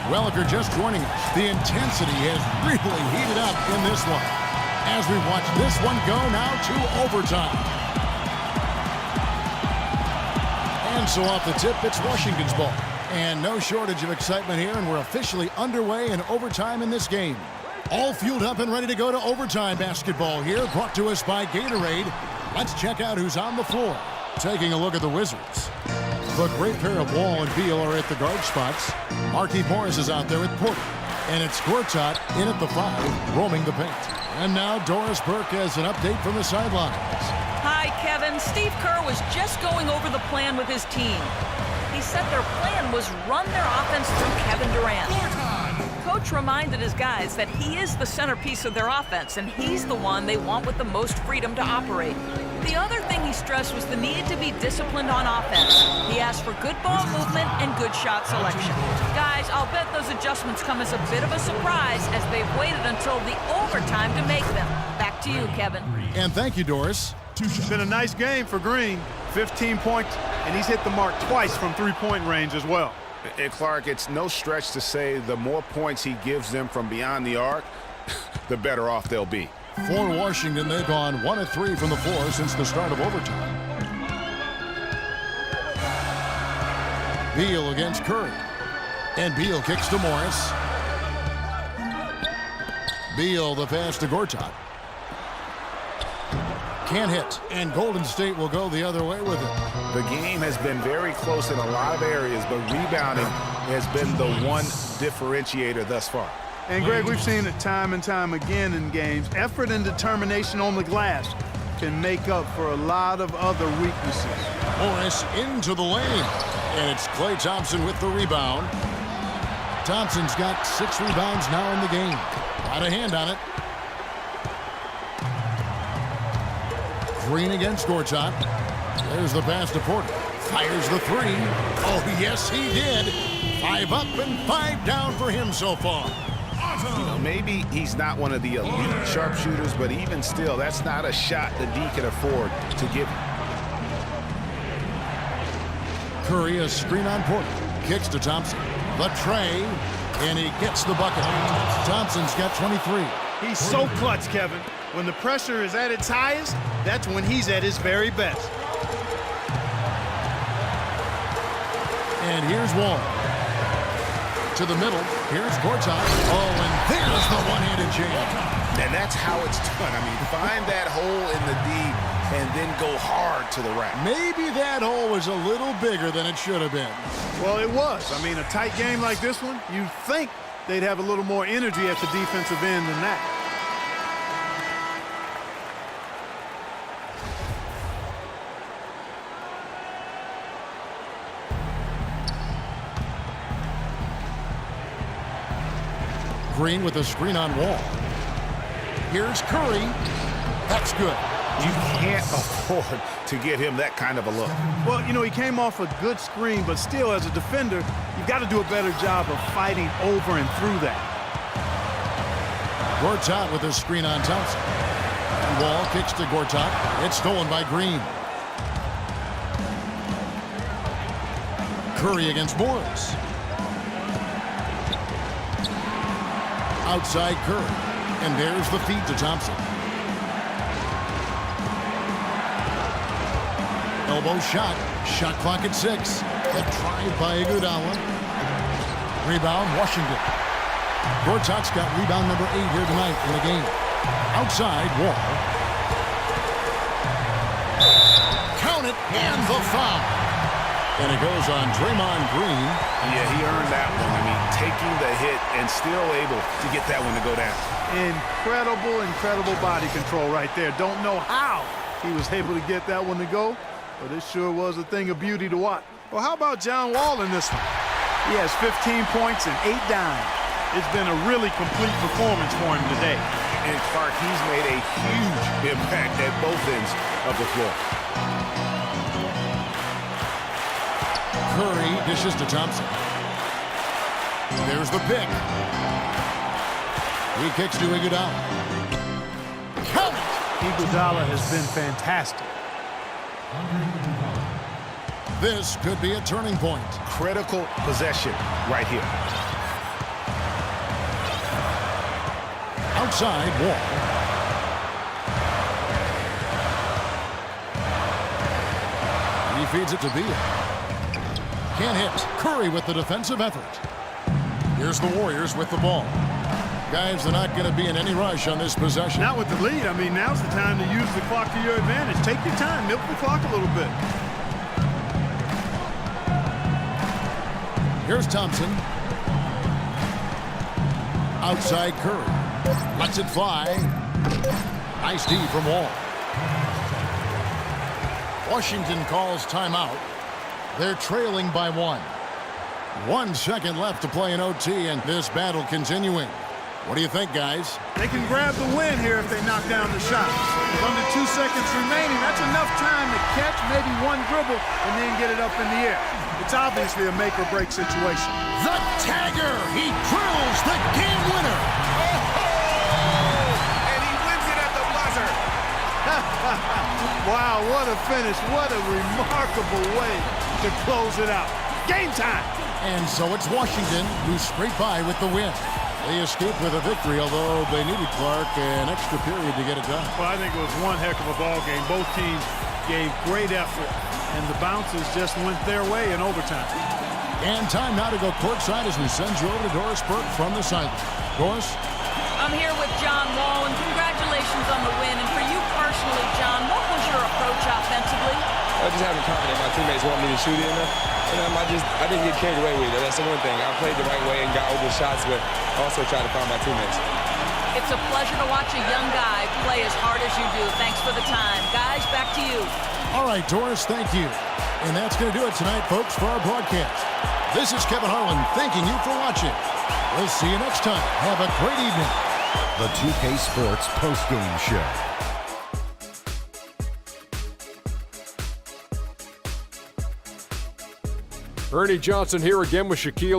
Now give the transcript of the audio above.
Well, if you're just joining us, the intensity has really heated up in this one. As we watch this one go now to overtime. And so off the tip, it's Washington's ball. And no shortage of excitement here, and we're officially underway in overtime in this game. All fueled up and ready to go to overtime basketball here, brought to us by Gatorade. Let's check out who's on the floor. Taking a look at the Wizards. The great pair of Wall and Beal are at the guard spots. Markieff Morris is out there at Porter. And it's Gortat in at the 5, roaming the paint. And now Doris Burke has an update from the sidelines. Hi, Kevin. Steve Kerr was just going over the plan with his team. He said their plan was run their offense through Kevin Durant. Coach reminded his guys that he is the centerpiece of their offense, and he's the one they want with the most freedom to operate. The other thing he stressed was the need to be disciplined on offense. He asked for good ball movement and good shot selection. Guys, I'll bet those adjustments come as a bit of a surprise as they've waited until the overtime to make them. Back to you, Kevin. And thank you, Doris. It's been a nice game for Green. 15 points, and he's hit the mark twice from three-point range as well. And Clark, it's no stretch to say the more points he gives them from beyond the arc, the better off they'll be. For Washington, they've gone 1 of 3 from the floor since the start of overtime. Beal against Curry. And Beal kicks to Morris. Beal the pass to Gortat. Can't hit, and Golden State will go the other way with it. The game has been very close in a lot of areas, but rebounding has been the one differentiator thus far. And, Greg, we've seen it time and time again in games. Effort and determination on the glass can make up for a lot of other weaknesses. Morris into the lane, and it's Klay Thompson with the rebound. Thompson's got 6 rebounds now in the game. Got a hand on it. Green against Gortat. There's the pass to Porter. Fires the 3. Oh, yes, he did. 5 up and 5 down for him so far. You know, maybe he's not one of the elite sharpshooters, but even still, that's not a shot that D can afford to give him. Curry, a screen on Porter. Kicks to Thompson. The tray, and he gets the bucket. Thompson's got 23. He's so clutch, Kevin. When the pressure is at its highest, that's when he's at his very best. And here's Wall. To the middle. Here's Gortat. Oh, and there's the one-handed jam. And that's how it's done. I mean, find that hole in the D and then go hard to the rack. Maybe that hole was a little bigger than it should have been. Well, it was. I mean, a tight game like this one, you'd think they'd have a little more energy at the defensive end than that. Green with a screen on Wall. Here's Curry. That's good. You can't afford to give him that kind of a look. Well, you know, he came off a good screen, but still, as a defender, you've got to do a better job of fighting over and through that. Gortat with a screen on Thompson. And Wall kicks to Gortat. It's stolen by Green. Curry against Morris. Outside Curry. And there's the feed to Thompson. Elbow shot. Shot clock at 6. A drive by Iguodala. Rebound, Washington. Gortat's got rebound number 8 here tonight in the game. Outside, Wall. Count it, and the foul. And it goes on Draymond Green. Yeah, he earned that one. I mean, taking the hit and still able to get that one to go down. Incredible body control right there. Don't know how he was able to get that one to go, but it sure was a thing of beauty to watch. Well, how about John Wall in this one? He has 15 points and 8 dimes. It's been a really complete performance for him today. And Clark, he's made a huge impact at both ends of the floor. Curry dishes to Thompson. There's the pick. He kicks to Iguodala. Count it! Iguodala has been fantastic. This could be a turning point. Critical possession right here. Outside, Wall. He feeds it to Beal. Can't hit. Curry with the defensive effort. Here's the Warriors with the ball. Guys, they're not going to be in any rush on this possession. Not with the lead. I mean, now's the time to use the clock to your advantage. Take your time. Milk the clock a little bit. Here's Thompson. Outside Curry. Lets it fly. Nice D from Wall. Washington calls timeout. They're trailing by 1. 1 second left to play in OT, and this battle continuing. What do you think, guys? They can grab the win here if they knock down the shot. With under 2 seconds remaining, that's enough time to catch maybe one dribble and then get it up in the air. It's obviously a make-or-break situation. The tagger! He drills the game winner! And he wins it at the buzzer. Wow, what a finish. What a remarkable way to close it out. Game time! And so it's Washington who scrape by with the win. They escaped with a victory, although they needed Clark an extra period to get it done. Well, I think it was one heck of a ball game. Both teams gave great effort, and the bounces just went their way in overtime. And time now to go courtside as we send you over to Doris Burke from the sideline. Doris? I'm here with John Wall, and congratulations on the win. And for you personally, John, what was your approach offensively? I just having confidence my teammates want me to shoot in there. And I didn't get carried away with it. That's the one thing. I played the right way and got open shots, but also tried to find my teammates. It's a pleasure to watch a young guy play as hard as you do. Thanks for the time. Guys, back to you. All right, Doris, thank you. And that's going to do it tonight, folks, for our broadcast. This is Kevin Harlan thanking you for watching. We'll see you next time. Have a great evening. The 2K Sports postgame show. Ernie Johnson here again with Shaquille